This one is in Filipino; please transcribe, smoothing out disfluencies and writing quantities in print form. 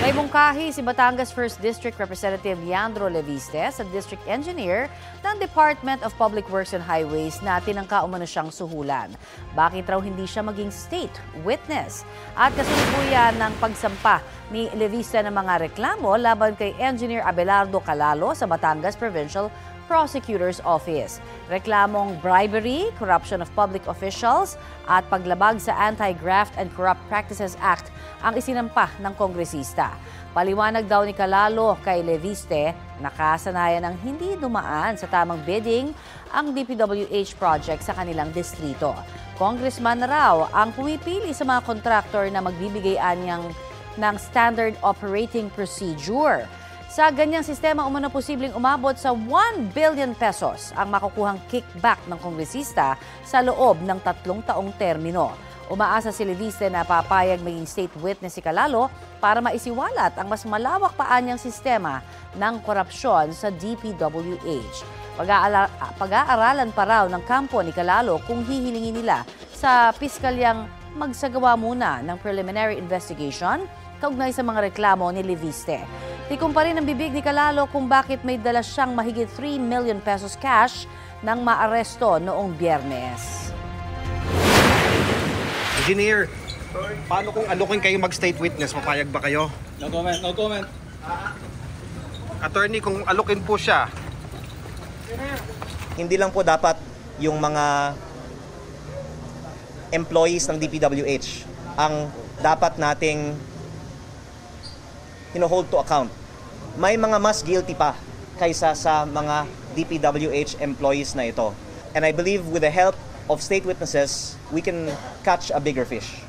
May mungkahi si Batangas 1st District Representative Leandro Leviste sa District Engineer ng Department of Public Works and Highways na tinangka umano siyang suhulan. Bakit raw hindi siya maging state witness? At kasalukuyan ng pagsampa ni Leviste ng mga reklamo laban kay Engineer Abelardo Calalo sa Batangas Provincial Prosecutor's Office. Reklamong bribery, corruption of public officials at paglabag sa Anti-Graft and Corrupt Practices Act ang isinampa ng kongresista. Paliwanag daw ni Calalo kay Leviste, nakasanayan ng hindi dumaan sa tamang bidding ang DPWH project sa kanilang distrito. Congressman na raw ang pumipili sa mga kontraktor na magbibigay anyang ng standard operating procedure. Sa ganyang sistema, umano posibleng umabot sa 1 billion pesos ang makukuhang kickback ng kongresista sa loob ng 3 taong termino. Umaasa si Leviste na papayag maging state witness si Calalo para maisiwalat ang mas malawak pa anyang sistema ng korupsyon sa DPWH. Pag-aaralan pa raw ng kampo ni Calalo kung hihilingin nila sa piskalyang magsagawa muna ng preliminary investigation kaugnay sa mga reklamo ni Leviste. Tikom pa rin ang bibig ni Calalo kung bakit may dala siyang mahigit 3 million pesos cash nang maaresto noong Biyernes. Engineer, paano kung alukin kayo mag-state witness? Papayag ba kayo? No comment, no comment. Attorney, kung alukin po siya. Hindi lang po dapat yung mga employees ng DPWH ang dapat nating hold to account. May mga mas guilty pa kaysa sa mga DPWH employees na ito. And I believe with the help of state witnesses, we can catch a bigger fish.